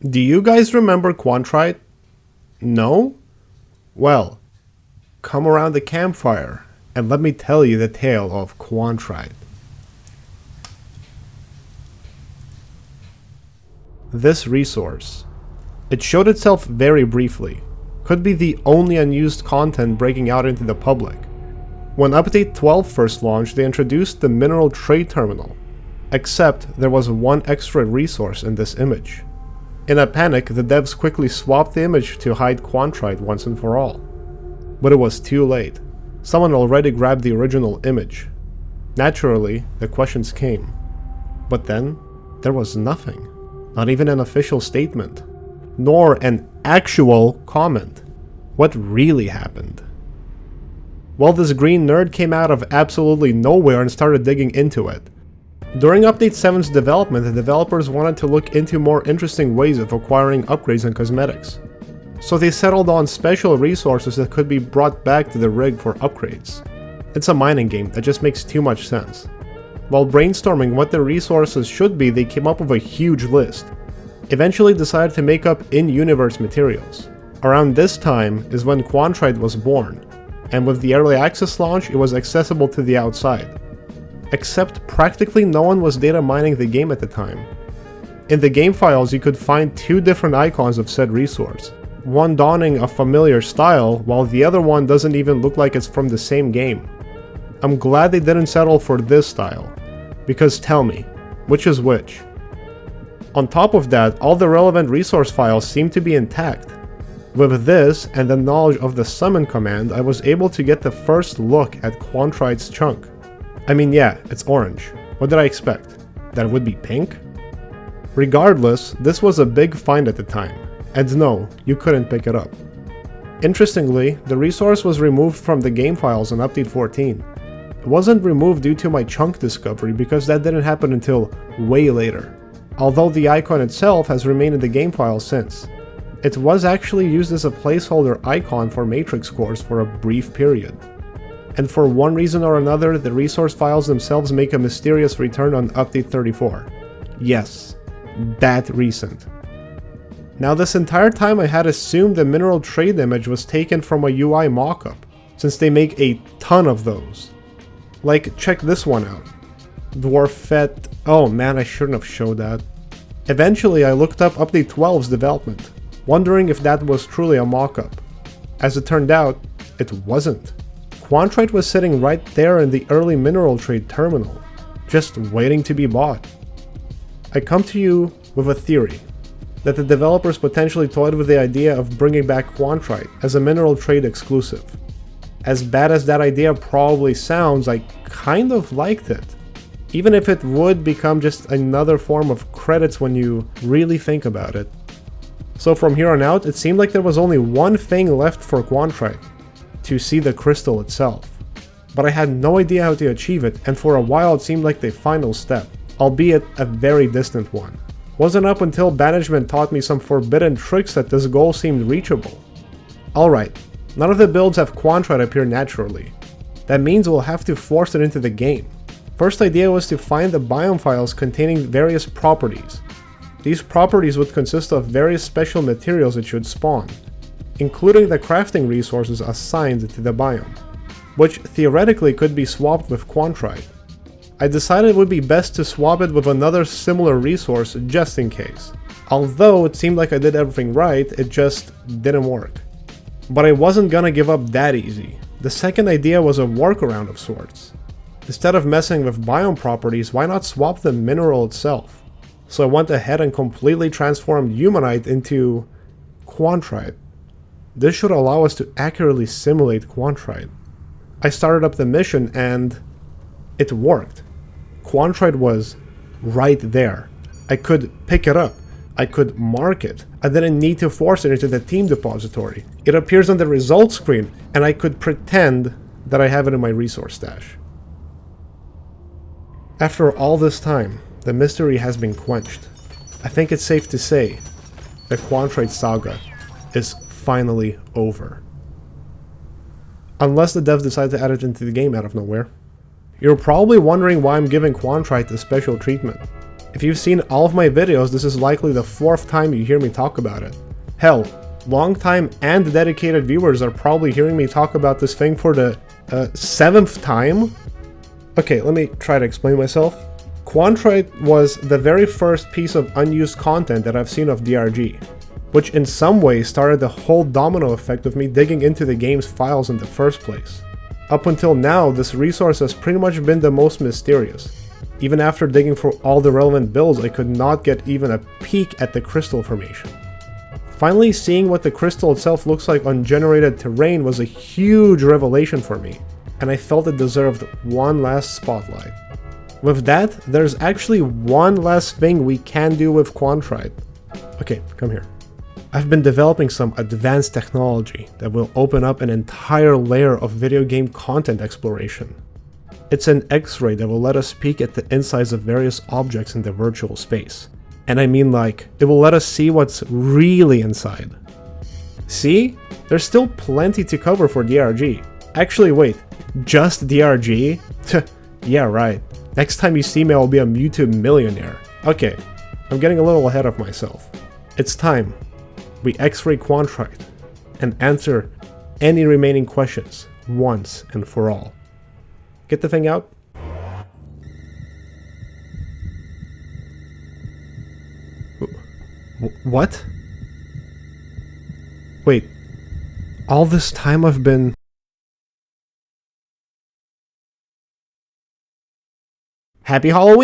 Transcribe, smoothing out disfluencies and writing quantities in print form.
Do you guys remember Quantrite? No? Well, come around the campfire and let me tell you the tale of Quantrite. This resource. It showed itself very briefly. Could be the only unused content breaking out into the public. When Update 12 first launched, they introduced the Mineral Trade Terminal. Except there was one extra resource in this image. In a panic, the devs quickly swapped the image to hide Quantrite once and for all. But it was too late. Someone already grabbed the original image. Naturally, the questions came. But then, there was nothing. Not even an official statement. Nor an actual comment. What really happened? Well, this green nerd came out of absolutely nowhere and started digging into it. During Update 7's development, the developers wanted to look into more interesting ways of acquiring upgrades and cosmetics. So they settled on special resources that could be brought back to the rig for upgrades. It's a mining game that just makes too much sense. While brainstorming what the resources should be, they came up with a huge list. Eventually decided to make up in-universe materials. Around this time is when Quantrite was born, and with the early access launch, it was accessible to the outside. Except practically no one was data mining the game at the time. In the game files, you could find two different icons of said resource. One donning a familiar style, while the other one doesn't even look like it's from the same game. I'm glad they didn't settle for this style, because tell me, which is which? On top of that, all the relevant resource files seem to be intact. With this, and the knowledge of the summon command, I was able to get the first look at Quantrite's chunk. I mean, yeah, it's orange. What did I expect? That it would be pink? Regardless, this was a big find at the time, and no, you couldn't pick it up. Interestingly, the resource was removed from the game files in Update 14. It wasn't removed due to my chunk discovery because that didn't happen until way later, although the icon itself has remained in the game file since. It was actually used as a placeholder icon for matrix cores for a brief period. And for one reason or another, the resource files themselves make a mysterious return on Update 34. Yes, that recent. Now this entire time I had assumed the mineral trade image was taken from a UI mockup, since they make a ton of those. Like, check this one out. Dwarfette. Oh man, I shouldn't have showed that. Eventually I looked up Update 12's development, wondering if that was truly a mockup. As it turned out, it wasn't. Quantrite was sitting right there in the early mineral trade terminal, just waiting to be bought. I come to you with a theory, that the developers potentially toyed with the idea of bringing back Quantrite as a mineral trade exclusive. As bad as that idea probably sounds, I kind of liked it. Even if it would become just another form of credits when you really think about it. So from here on out, it seemed like there was only one thing left for Quantrite. To see the crystal itself. But I had no idea how to achieve it, and for a while it seemed like the final step, albeit a very distant one. Wasn't up until management taught me some forbidden tricks that this goal seemed reachable. Alright, none of the builds have Quantrite appear naturally. That means we'll have to force it into the game. First idea was to find the biome files containing various properties. These properties would consist of various special materials it should spawn, including the crafting resources assigned to the biome, which theoretically could be swapped with Quantrite. I decided it would be best to swap it with another similar resource just in case. Although it seemed like I did everything right, it just didn't work. But I wasn't gonna give up that easy. The second idea was a workaround of sorts. Instead of messing with biome properties, why not swap the mineral itself? So I went ahead and completely transformed Humanite into Quantrite. This should allow us to accurately simulate Quantrite. I started up the mission and it worked. Quantrite was right there. I could pick it up. I could mark it. I didn't need to force it into the team depository. It appears on the results screen and I could pretend that I have it in my resource stash. After all this time, the mystery has been quenched. I think it's safe to say the Quantrite saga is finally over. Unless the devs decide to add it into the game out of nowhere. You're probably wondering why I'm giving Quantrite a special treatment. If you've seen all of my videos, this is likely the 4th time you hear me talk about it. Hell, long-time and dedicated viewers are probably hearing me talk about this thing for the 7th time? Okay, let me try to explain myself. Quantrite was the very first piece of unused content that I've seen of DRG, which in some ways started the whole domino effect of me digging into the game's files in the first place. Up until now, this resource has pretty much been the most mysterious. Even after digging for all the relevant builds, I could not get even a peek at the crystal formation. Finally, seeing what the crystal itself looks like on generated terrain was a huge revelation for me, and I felt it deserved one last spotlight. With that, there's actually one last thing we can do with Quantrite. Okay, come here. I've been developing some advanced technology that will open up an entire layer of video game content exploration. It's an X-ray that will let us peek at the insides of various objects in the virtual space. And I mean, like, it will let us see what's really inside. See? There's still plenty to cover for DRG. Actually, wait, just DRG? Yeah, right. Next time you see me, I'll be a YouTube millionaire. Okay, I'm getting a little ahead of myself. It's time we X-ray Quantrite and answer any remaining questions once and for all. Get the thing out. What? Wait, all this time I've been... Happy Halloween!